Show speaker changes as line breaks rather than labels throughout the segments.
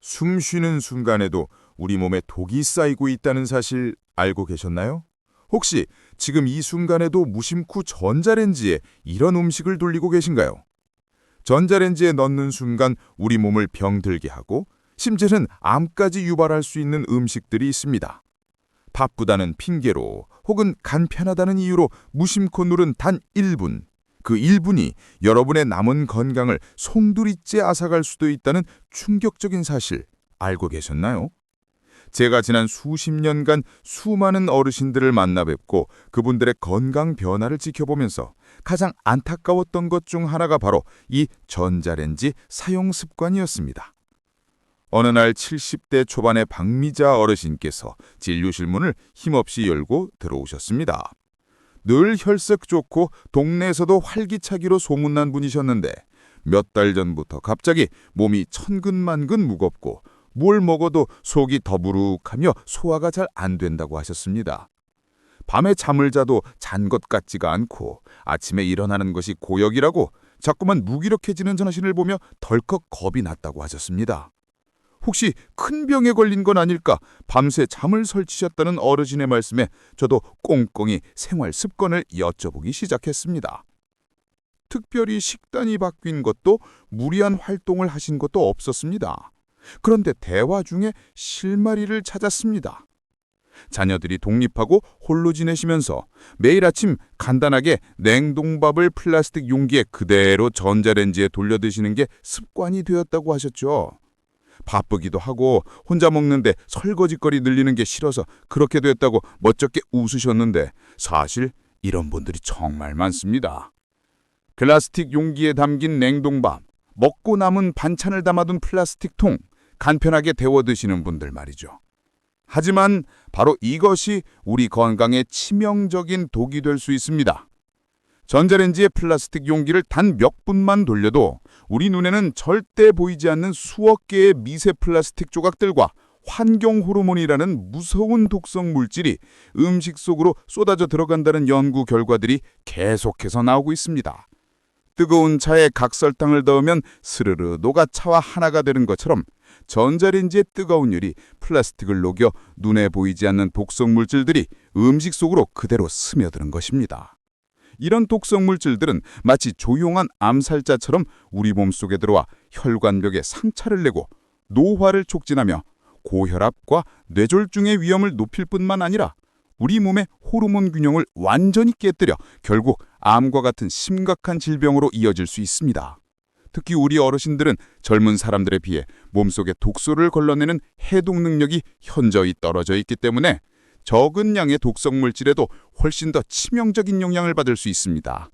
숨 쉬는 순간에도 우리 몸에 독이 쌓이고 있다는 사실 알고 계셨나요? 혹시 지금 이 순간에도 무심코 전자레인지에 이런 음식을 돌리고 계신가요? 전자레인지에 넣는 순간 우리 몸을 병들게 하고 심지어는 암까지 유발할 수 있는 음식들이 있습니다. 바쁘다는 핑계로 혹은 간편하다는 이유로 무심코 누른 단 1분. 그 1분이 여러분의 남은 건강을 송두리째 앗아갈 수도 있다는 충격적인 사실 알고 계셨나요? 제가 지난 수십 년간 수많은 어르신들을 만나 뵙고 그분들의 건강 변화를 지켜보면서 가장 안타까웠던 것 중 하나가 바로 이 전자레인지 사용 습관이었습니다. 어느 날 70대 초반의 박미자 어르신께서 진료실 문을 힘없이 열고 들어오셨습니다. 늘 혈색 좋고 동네에서도 활기차기로 소문난 분이셨는데 몇 달 전부터 갑자기 몸이 천근만근 무겁고 뭘 먹어도 속이 더부룩하며 소화가 잘 안 된다고 하셨습니다. 밤에 잠을 자도 잔 것 같지가 않고 아침에 일어나는 것이 고역이라고 자꾸만 무기력해지는 자신을 보며 덜컥 겁이 났다고 하셨습니다. 혹시 큰 병에 걸린 건 아닐까 밤새 잠을 설치셨다는 어르신의 말씀에 저도 꽁꽁이 생활 습관을 여쭤보기 시작했습니다. 특별히 식단이 바뀐 것도 무리한 활동을 하신 것도 없었습니다. 그런데 대화 중에 실마리를 찾았습니다. 자녀들이 독립하고 홀로 지내시면서 매일 아침 간단하게 냉동밥을 플라스틱 용기에 그대로 전자레인지에 돌려 드시는 게 습관이 되었다고 하셨죠. 바쁘기도 하고 혼자 먹는데 설거지거리 늘리는 게 싫어서 그렇게 됐다고 멋쩍게 웃으셨는데 사실 이런 분들이 정말 많습니다. 플라스틱 용기에 담긴 냉동밥, 먹고 남은 반찬을 담아둔 플라스틱 통, 간편하게 데워 드시는 분들 말이죠. 하지만 바로 이것이 우리 건강에 치명적인 독이 될 수 있습니다. 전자레인지에 플라스틱 용기를 단 몇 분만 돌려도 우리 눈에는 절대 보이지 않는 수억 개의 미세 플라스틱 조각들과 환경 호르몬이라는 무서운 독성 물질이 음식 속으로 쏟아져 들어간다는 연구 결과들이 계속해서 나오고 있습니다. 뜨거운 차에 각설탕을 넣으면 스르르 녹아 차와 하나가 되는 것처럼 전자레인지의 뜨거운 열이 플라스틱을 녹여 눈에 보이지 않는 독성 물질들이 음식 속으로 그대로 스며드는 것입니다. 이런 독성 물질들은 마치 조용한 암살자처럼 우리 몸속에 들어와 혈관벽에 상처를 내고 노화를 촉진하며 고혈압과 뇌졸중의 위험을 높일 뿐만 아니라 우리 몸의 호르몬 균형을 완전히 깨뜨려 결국 암과 같은 심각한 질병으로 이어질 수 있습니다. 특히 우리 어르신들은 젊은 사람들에 비해 몸속에 독소를 걸러내는 해독 능력이 현저히 떨어져 있기 때문에 적은 양의 독성 물질에도 훨씬 더 치명적인 영향을 받을 수 있습니다.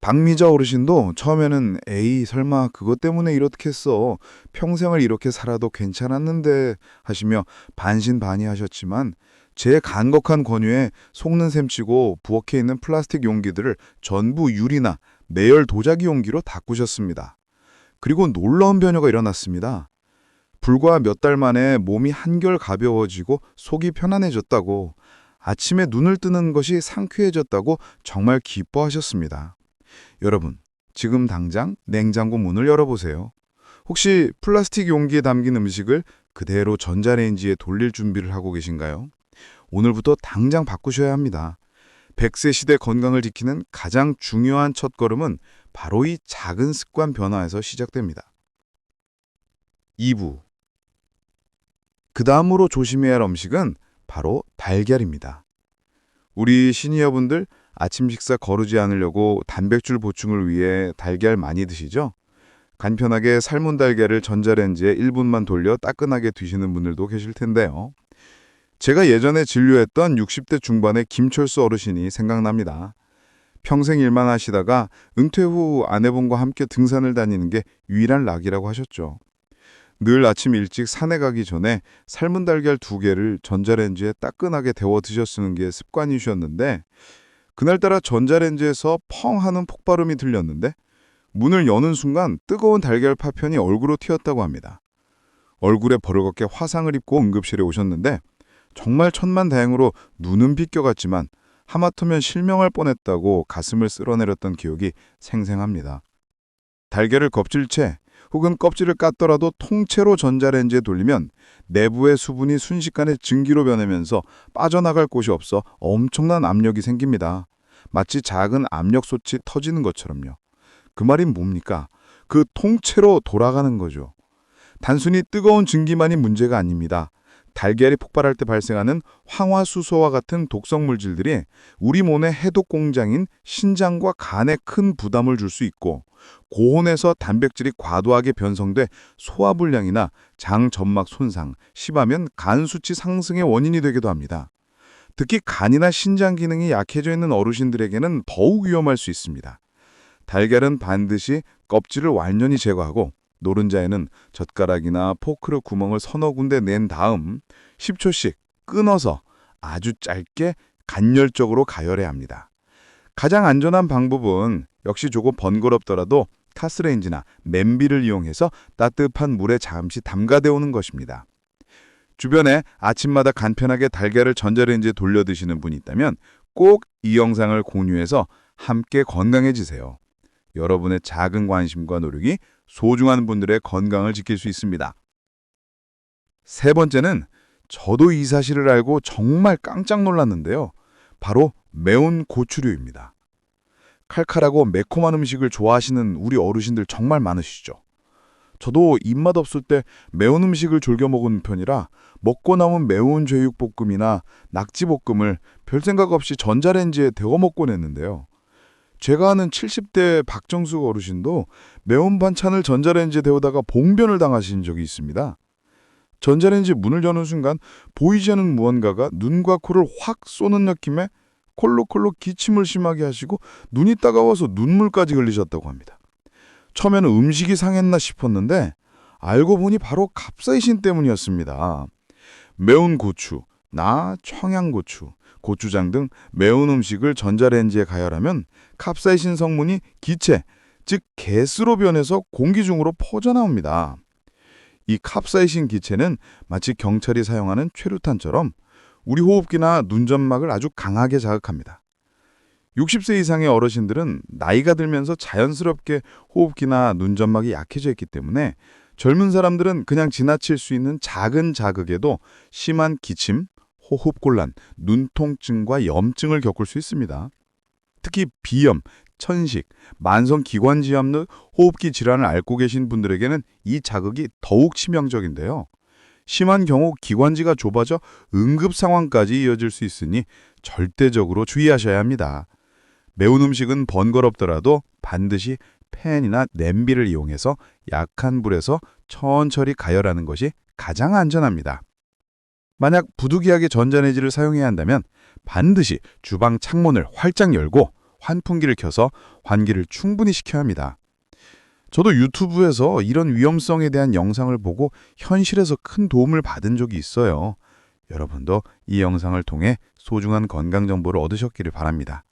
박미자 어르신도 처음에는 에이 설마 그것 때문에 이렇게 했어. 평생을 이렇게 살아도 괜찮았는데 하시며 반신반의하셨지만 제 간곡한 권유에 속는 셈치고 부엌에 있는 플라스틱 용기들을 전부 유리나 매열 도자기 용기로 바꾸셨습니다. 그리고 놀라운 변화가 일어났습니다. 불과 몇 달 만에 몸이 한결 가벼워지고 속이 편안해졌다고, 아침에 눈을 뜨는 것이 상쾌해졌다고 정말 기뻐하셨습니다. 여러분, 지금 당장 냉장고 문을 열어보세요. 혹시 플라스틱 용기에 담긴 음식을 그대로 전자레인지에 돌릴 준비를 하고 계신가요? 오늘부터 당장 바꾸셔야 합니다. 100세 시대 건강을 지키는 가장 중요한 첫걸음은 바로 이 작은 습관 변화에서 시작됩니다. 2부. 그 다음으로 조심해야 할 음식은 바로 달걀입니다. 우리 시니어분들 아침 식사 거르지 않으려고 단백질 보충을 위해 달걀 많이 드시죠? 간편하게 삶은 달걀을 전자레인지에 1분만 돌려 따끈하게 드시는 분들도 계실 텐데요. 제가 예전에 진료했던 60대 중반의 김철수 어르신이 생각납니다. 평생 일만 하시다가 은퇴 후 아내분과 함께 등산을 다니는 게 유일한 낙이라고 하셨죠. 늘 아침 일찍 산에 가기 전에 삶은 달걀 2개를 전자레인지에 따끈하게 데워 드셨는 게 습관이셨는데 그날따라 전자레인지에서 펑 하는 폭발음이 들렸는데 문을 여는 순간 뜨거운 달걀 파편이 얼굴로 튀었다고 합니다. 얼굴에 벌겋게 화상을 입고 응급실에 오셨는데 정말 천만다행으로 눈은 비껴갔지만 하마터면 실명할 뻔했다고 가슴을 쓸어내렸던 기억이 생생합니다. 달걀을 껍질채 혹은 껍질을 깠더라도 통째로 전자레인지에 돌리면 내부의 수분이 순식간에 증기로 변하면서 빠져나갈 곳이 없어 엄청난 압력이 생깁니다. 마치 작은 압력솥이 터지는 것처럼요. 그 말이 뭡니까? 그 통째로 돌아가는 거죠. 단순히 뜨거운 증기만이 문제가 아닙니다. 달걀이 폭발할 때 발생하는 황화수소와 같은 독성 물질들이 우리 몸의 해독 공장인 신장과 간에 큰 부담을 줄 수 있고, 고온에서 단백질이 과도하게 변성돼 소화불량이나 장 점막 손상, 심하면 간 수치 상승의 원인이 되기도 합니다. 특히 간이나 신장 기능이 약해져 있는 어르신들에게는 더욱 위험할 수 있습니다. 달걀은 반드시 껍질을 완전히 제거하고 노른자에는 젓가락이나 포크로 구멍을 서너 군데 낸 다음 10초씩 끊어서 아주 짧게 간헐적으로 가열해야 합니다. 가장 안전한 방법은 역시 조금 번거롭더라도 가스레인지나 냄비를 이용해서 따뜻한 물에 잠시 담가 데우는 것입니다. 주변에 아침마다 간편하게 달걀을 전자레인지에 돌려 드시는 분이 있다면 꼭 이 영상을 공유해서 함께 건강해지세요. 여러분의 작은 관심과 노력이 소중한 분들의 건강을 지킬 수 있습니다. 세 번째는 저도 이 사실을 알고 정말 깜짝 놀랐는데요. 바로 매운 고추류입니다. 칼칼하고 매콤한 음식을 좋아하시는 우리 어르신들 정말 많으시죠? 저도 입맛 없을 때 매운 음식을 즐겨 먹은 편이라 먹고 남은 매운 제육볶음이나 낙지볶음을 별 생각 없이 전자레인지에 데워 먹곤 했는데요. 제가 아는 70대 박정숙 어르신도 매운 반찬을 전자레인지에 데우다가 봉변을 당하신 적이 있습니다. 전자레인지 문을 여는 순간 보이지 않는 무언가가 눈과 코를 확 쏘는 느낌에 콜록콜록 기침을 심하게 하시고 눈이 따가워서 눈물까지 흘리셨다고 합니다. 처음에는 음식이 상했나 싶었는데 알고 보니 바로 capsaicin 때문이었습니다. 매운 고추, 청양고추, 고추장 등 매운 음식을 전자레인지에 가열하면 capsaicin 성분이 기체, 즉 가스로 변해서 공기 중으로 퍼져나옵니다. 이 capsaicin 기체는 마치 경찰이 사용하는 최루탄처럼 우리 호흡기나 눈점막을 아주 강하게 자극합니다. 60세 이상의 어르신들은 나이가 들면서 자연스럽게 호흡기나 눈점막이 약해져 있기 때문에 젊은 사람들은 그냥 지나칠 수 있는 작은 자극에도 심한 기침, 호흡곤란, 눈통증과 염증을 겪을 수 있습니다. 특히 비염, 천식, 만성기관지염 등 호흡기 질환을 앓고 계신 분들에게는 이 자극이 더욱 치명적인데요. 심한 경우 기관지가 좁아져 응급 상황까지 이어질 수 있으니 절대적으로 주의하셔야 합니다. 매운 음식은 번거롭더라도 반드시 팬이나 냄비를 이용해서 약한 불에서 천천히 가열하는 것이 가장 안전합니다. 만약 부득이하게 전자레인지를 사용해야 한다면 반드시 주방 창문을 활짝 열고 환풍기를 켜서 환기를 충분히 시켜야 합니다. 저도 유튜브에서 이런 위험성에 대한 영상을 보고 현실에서 큰 도움을 받은 적이 있어요. 여러분도 이 영상을 통해 소중한 건강 정보를 얻으셨기를 바랍니다.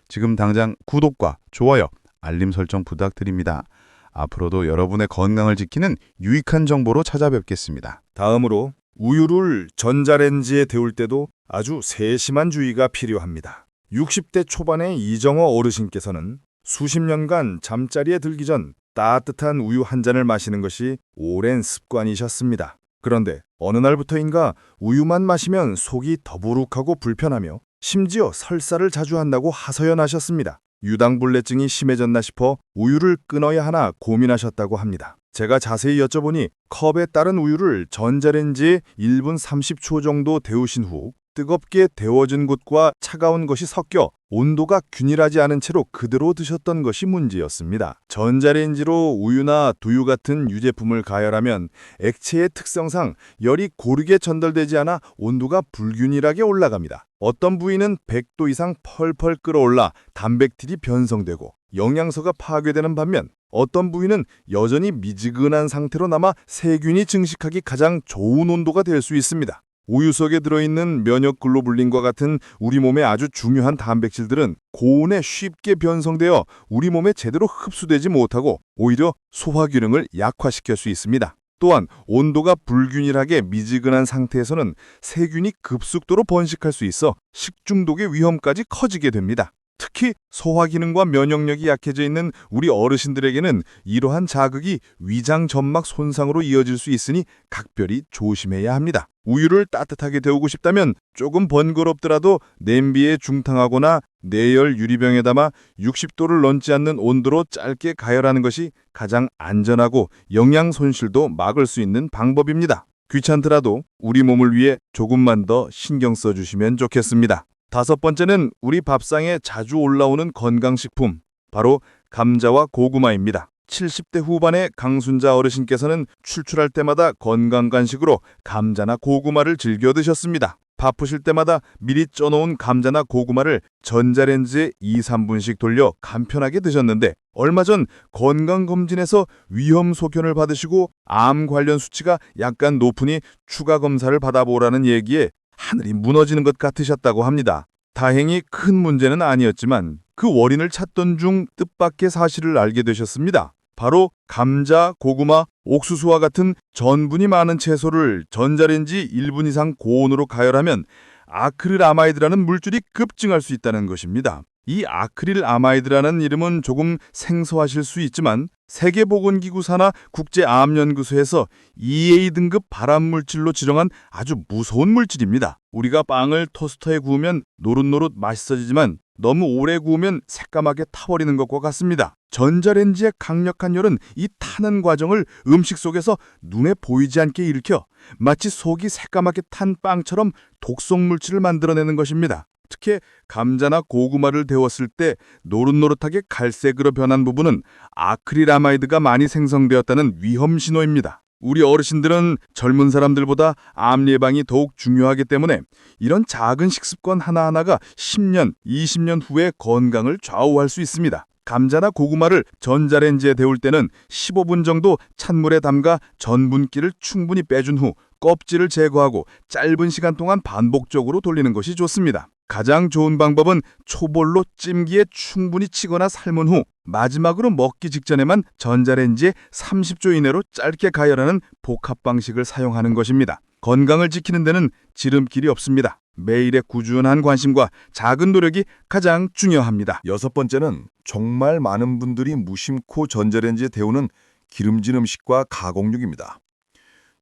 지금 당장 구독과 좋아요, 알림 설정 부탁드립니다. 앞으로도 여러분의 건강을 지키는 유익한 정보로 찾아뵙겠습니다.
다음으로 우유를 전자레인지에 데울 때도 아주 세심한 주의가 필요합니다. 60대 초반의 이정호 어르신께서는 수십 년간 잠자리에 들기 전 따뜻한 우유 한 잔을 마시는 것이 오랜 습관이셨습니다. 그런데 어느 날부터인가 우유만 마시면 속이 더부룩하고 불편하며 심지어 설사를 자주 한다고 하소연하셨습니다. 유당불내증이 심해졌나 싶어 우유를 끊어야 하나 고민하셨다고 합니다. 제가 자세히 여쭤보니 컵에 따른 우유를 전자레인지에 1분 30초 정도 데우신 후 뜨겁게 데워진 것과 차가운 것이 섞여 온도가 균일하지 않은 채로 그대로 드셨던 것이 문제였습니다. 전자레인지로 우유나 두유 같은 유제품을 가열하면 액체의 특성상 열이 고르게 전달되지 않아 온도가 불균일하게 올라갑니다. 어떤 부위는 100도 이상 펄펄 끓어올라 단백질이 변성되고 영양소가 파괴되는 반면 어떤 부위는 여전히 미지근한 상태로 남아 세균이 증식하기 가장 좋은 온도가 될 수 있습니다. 우유 속에 들어있는 면역글로불린과 같은 우리 몸의 아주 중요한 단백질들은 고온에 쉽게 변성되어 우리 몸에 제대로 흡수되지 못하고 오히려 소화 기능을 약화시킬 수 있습니다. 또한 온도가 불균일하게 미지근한 상태에서는 세균이 급속도로 번식할 수 있어 식중독의 위험까지 커지게 됩니다.
특히 소화 기능과 면역력이 약해져 있는 우리 어르신들에게는 이러한 자극이 위장 점막 손상으로 이어질 수 있으니 각별히 조심해야 합니다. 우유를 따뜻하게 데우고 싶다면 조금 번거롭더라도 냄비에 중탕하거나 내열 유리병에 담아 60도를 넘지 않는 온도로 짧게 가열하는 것이 가장 안전하고 영양 손실도 막을 수 있는 방법입니다. 귀찮더라도 우리 몸을 위해 조금만 더 신경 써주시면 좋겠습니다. 5번째는 우리 밥상에 자주 올라오는 건강식품, 바로 감자와 고구마입니다. 70대 후반의 강순자 어르신께서는 출출할 때마다 건강 간식으로 감자나 고구마를 즐겨 드셨습니다. 바쁘실 때마다 미리 쪄놓은 감자나 고구마를 전자레인지에 2, 3분씩 돌려 간편하게 드셨는데 얼마 전 건강검진에서 위험 소견을 받으시고 암 관련 수치가 약간 높으니 추가 검사를 받아보라는 얘기에 하늘이 무너지는 것 같으셨다고 합니다. 다행히 큰 문제는 아니었지만 그 원인을 찾던 중 뜻밖의 사실을 알게 되셨습니다. 바로 감자, 고구마, 옥수수와 같은 전분이 많은 채소를 전자레인지 1분 이상 고온으로 가열하면 아크릴아마이드라는 물질이 급증할 수 있다는 것입니다. 이 아크릴아마이드라는 이름은 조금 생소하실 수 있지만 세계보건기구 산하 국제암연구소에서 EA 등급 발암물질로 지정한 아주 무서운 물질입니다. 우리가 빵을 토스터에 구우면 노릇노릇 맛있어지지만 너무 오래 구우면 새까맣게 타버리는 것과 같습니다. 전자레인지의 강력한 열은 이 타는 과정을 음식 속에서 눈에 보이지 않게 일으켜 마치 속이 새까맣게 탄 빵처럼 독성 물질을 만들어내는 것입니다. 특히 감자나 고구마를 데웠을 때 노릇노릇하게 갈색으로 변한 부분은 아크릴아마이드가 많이 생성되었다는 위험 신호입니다. 우리 어르신들은 젊은 사람들보다 암 예방이 더욱 중요하기 때문에 이런 작은 식습관 하나하나가 10년, 20년 후의 건강을 좌우할 수 있습니다. 감자나 고구마를 전자레인지에 데울 때는 15분 정도 찬물에 담가 전분기를 충분히 빼준 후 껍질을 제거하고 짧은 시간 동안 반복적으로 돌리는 것이 좋습니다. 가장 좋은 방법은 초벌로 찜기에 충분히 치거나 삶은 후 마지막으로 먹기 직전에만 전자레인지에 30초 이내로 짧게 가열하는 복합 방식을 사용하는 것입니다. 건강을 지키는 데는 지름길이 없습니다. 매일의 꾸준한 관심과 작은 노력이 가장 중요합니다.
6번째는 정말 많은 분들이 무심코 전자레인지에 데우는 기름진 음식과 가공육입니다.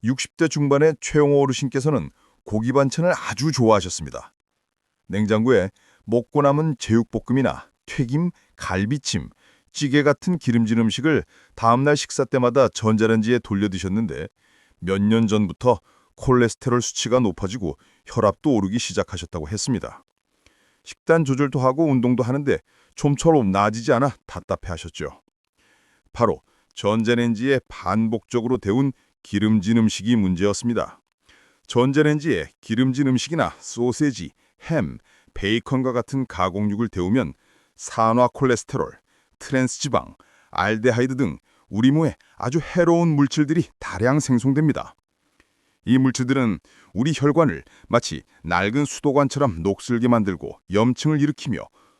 60대 중반의 최용호 어르신께서는 고기 반찬을 아주 좋아하셨습니다. 냉장고에 먹고 남은 제육볶음이나 튀김, 갈비찜, 찌개 같은 기름진 음식을 다음날 식사 때마다 전자레인지에 돌려 드셨는데 몇 년 전부터 콜레스테롤 수치가 높아지고 혈압도 오르기 시작하셨다고 했습니다. 식단 조절도 하고 운동도 하는데 좀처럼 나아지지 않아 답답해하셨죠. 바로 전자레인지에 반복적으로 데운 기름진 음식이 문제였습니다. 전자레인지에 기름진 음식이나 소세지, 햄, 베이컨과 같은 가공육을 데우면 산화 콜레스테롤, 트랜스지방, 알데하이드 등 우리 몸에 아주 해로운 물질들이 다량 생성됩니다. 이 물질들은 우리 혈관을 마치 낡은 수도관처럼 녹슬게 만들고 염증을 일으키며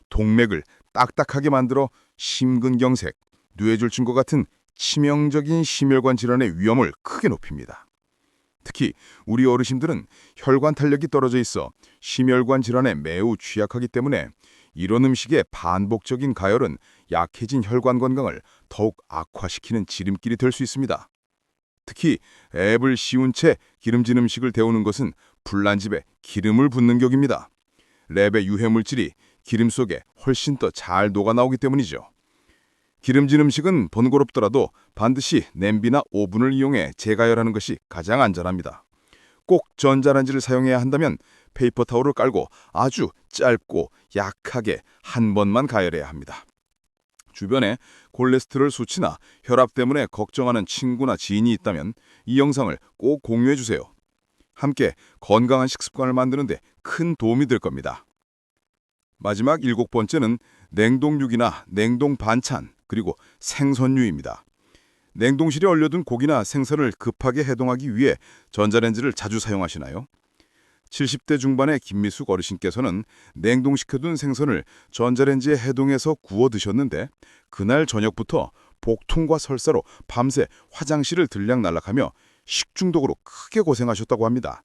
동맥을 딱딱하게 만들어 심근경색, 뇌졸중과 같은 치명적인 심혈관 질환의 위험을 크게 높입니다. 특히 우리 어르신들은 혈관 탄력이 떨어져 있어 심혈관 질환에 매우 취약하기 때문에 이런 음식의 반복적인 가열은 약해진 혈관 건강을 더욱 악화시키는 지름길이 될 수 있습니다. 특히 앱을 씌운 채 기름진 음식을 데우는 것은 불난집에 기름을 붓는 격입니다. 랩의 유해물질이 기름 속에 훨씬 더 잘 녹아나오기 때문이죠. 기름진 음식은 번거롭더라도 반드시 냄비나 오븐을 이용해 재가열하는 것이 가장 안전합니다. 꼭 전자레인지를 사용해야 한다면 페이퍼 타올을 깔고 아주 짧고 약하게 한 번만 가열해야 합니다. 주변에 콜레스테롤 수치나 혈압 때문에 걱정하는 친구나 지인이 있다면 이 영상을 꼭 공유해 주세요. 함께 건강한 식습관을 만드는 데 큰 도움이 될 겁니다. 마지막 7번째는 냉동육이나 냉동 반찬, 그리고 생선류입니다. 냉동실에 얼려둔 고기나 생선을 급하게 해동하기 위해 전자레인지를 자주 사용하시나요? 70대 중반의 김미숙 어르신께서는 냉동시켜둔 생선을 전자레인지에 해동해서 구워 드셨는데 그날 저녁부터 복통과 설사로 밤새 화장실을 들락날락하며 식중독으로 크게 고생하셨다고 합니다.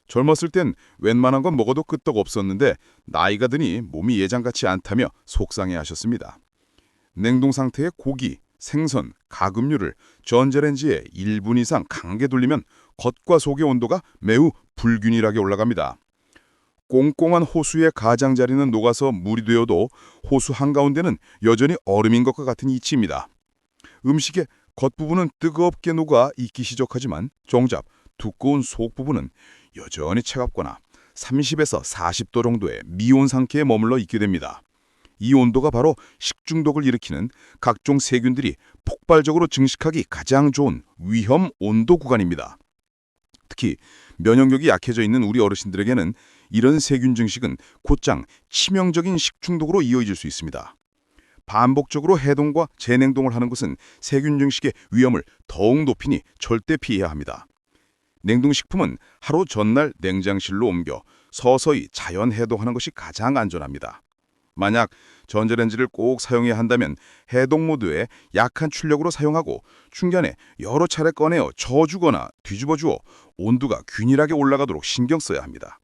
젊었을 땐 웬만한 건 먹어도 끄떡 없었는데 나이가 드니 몸이 예전같지 않다며 속상해하셨습니다. 냉동 상태의 고기, 생선, 가금류를 전자레인지에 1분 이상 강게 돌리면 겉과 속의 온도가 매우 불균일하게 올라갑니다. 꽁꽁한 호수의 가장자리는 녹아서 물이 되어도 호수 한가운데는 여전히 얼음인 것과 같은 이치입니다. 음식의 겉부분은 뜨겁게 녹아 익기 시작하지만 정작 두꺼운 속 부분은 여전히 차갑거나 30에서 40도 정도의 미온 상태에 머물러 있게 됩니다. 이 온도가 바로 식중독을 일으키는 각종 세균들이 폭발적으로 증식하기 가장 좋은 위험 온도 구간입니다. 특히 면역력이 약해져 있는 우리 어르신들에게는 이런 세균 증식은 곧장 치명적인 식중독으로 이어질 수 있습니다. 반복적으로 해동과 재냉동을 하는 것은 세균 증식의 위험을 더욱 높이니 절대 피해야 합니다. 냉동식품은 하루 전날 냉장실로 옮겨 서서히 자연 해동하는 것이 가장 안전합니다. 만약 전자레인지를 꼭 사용해야 한다면 해동 모드에 약한 출력으로 사용하고 중간에 여러 차례 꺼내어 저어주거나 뒤집어 주어 온도가 균일하게 올라가도록 신경 써야 합니다.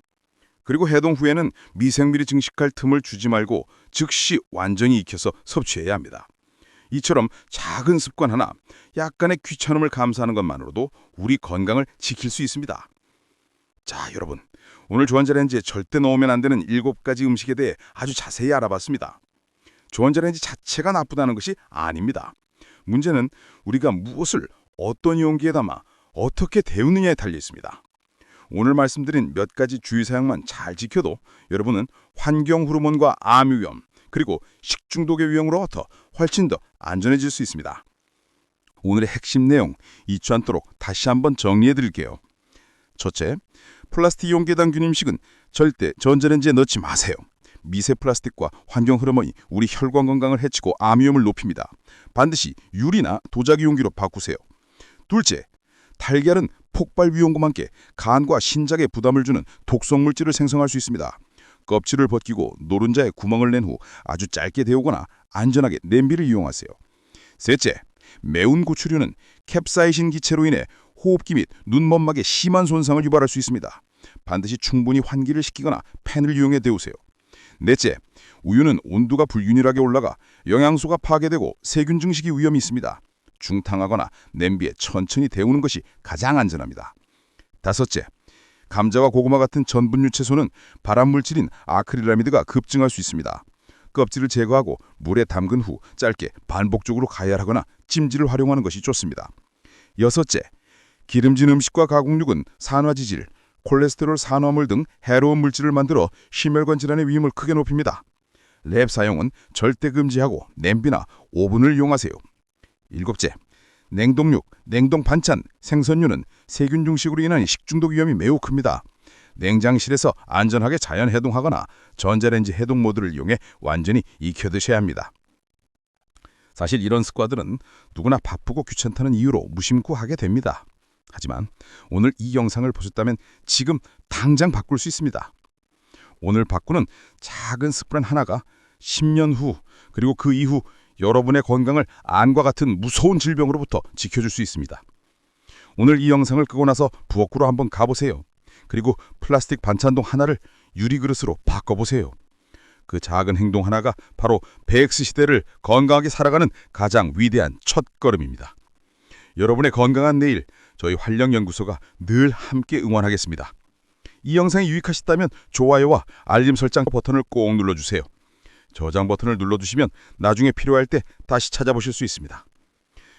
그리고 해동 후에는 미생물이 증식할 틈을 주지 말고 즉시 완전히 익혀서 섭취해야 합니다. 이처럼 작은 습관 하나, 약간의 귀찮음을 감수하는 것만으로도 우리 건강을 지킬 수 있습니다. 자, 여러분. 오늘 전자레인지에 절대 넣으면 안 되는 7가지 음식에 대해 아주 자세히 알아봤습니다. 전자레인지 자체가 나쁘다는 것이 아닙니다. 문제는 우리가 무엇을 어떤 용기에 담아 어떻게 데우느냐에 달려 있습니다. 오늘 말씀드린 몇 가지 주의사항만 잘 지켜도 여러분은 환경 호르몬과 암 위험, 그리고 식중독의 위험으로부터 훨씬 더 안전해질 수 있습니다. 오늘의 핵심 내용 잊지 않도록 다시 한번 정리해 드릴게요. 첫째, 플라스틱 용기에 담긴 음식은 절대 전자레인지에 넣지 마세요. 미세 플라스틱과 환경 호르몬이 우리 혈관 건강을 해치고 암 위험을 높입니다. 반드시 유리나 도자기 용기로 바꾸세요. 둘째, 달걀은 폭발 위험과 함께 간과 신장에 부담을 주는 독성 물질을 생성할 수 있습니다. 껍질을 벗기고 노른자에 구멍을 낸 후 아주 짧게 데우거나 안전하게 냄비를 이용하세요. 셋째, 매운 고추류는 캡사이신 기체로 인해 호흡기 및 눈먼막에 심한 손상을 유발할 수 있습니다. 반드시 충분히 환기를 시키거나 팬을 이용해 데우세요. 넷째, 우유는 온도가 불균일하게 올라가 영양소가 파괴되고 세균 증식이 위험이 있습니다. 중탕하거나 냄비에 천천히 데우는 것이 가장 안전합니다. 다섯째, 감자와 고구마 같은 전분류 채소는 발암물질인 아크릴라미드가 급증할 수 있습니다. 껍질을 제거하고 물에 담근 후 짧게 반복적으로 가열하거나 찜질을 활용하는 것이 좋습니다. 여섯째, 기름진 음식과 가공육은 산화지질, 콜레스테롤 산화물 등 해로운 물질을 만들어 심혈관 질환의 위험을 크게 높입니다. 랩 사용은 절대 금지하고 냄비나 오븐을 이용하세요. 일곱째, 냉동육, 냉동 반찬, 생선류는 세균 증식으로 인한 식중독 위험이 매우 큽니다. 냉장실에서 안전하게 자연 해동하거나 전자레인지 해동 모드를 이용해 완전히 익혀 드셔야 합니다. 사실 이런 습관들은 누구나 바쁘고 귀찮다는 이유로 무심코 하게 됩니다. 하지만 오늘 이 영상을 보셨다면 지금 당장 바꿀 수 있습니다. 오늘 바꾸는 작은 습관 하나가 10년 후 그리고 그 이후 여러분의 건강을 암과 같은 무서운 질병으로부터 지켜줄 수 있습니다. 오늘 이 영상을 끄고 나서 부엌으로 한번 가보세요. 그리고 플라스틱 반찬통 하나를 유리그릇으로 바꿔보세요. 그 작은 행동 하나가 바로 100X 시대를 건강하게 살아가는 가장 위대한 첫걸음입니다. 여러분의 건강한 내일, 저희 활력연구소가 늘 함께 응원하겠습니다. 이 영상이 유익하셨다면 좋아요와 알림 설정 버튼을 꼭 눌러주세요. 저장 버튼을 눌러두시면 나중에 필요할 때 다시 찾아보실 수 있습니다.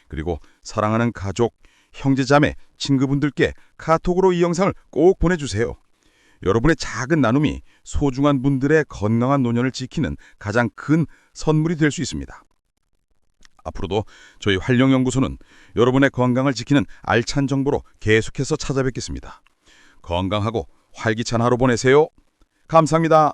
그리고 사랑하는 가족, 형제자매, 친구분들께 카톡으로 이 영상을 꼭 보내주세요. 여러분의 작은 나눔이 소중한 분들의 건강한 노년을 지키는 가장 큰 선물이 될 수 있습니다. 앞으로도 저희 활력연구소는 여러분의 건강을 지키는 알찬 정보로 계속해서 찾아뵙겠습니다. 건강하고 활기찬 하루 보내세요. 감사합니다.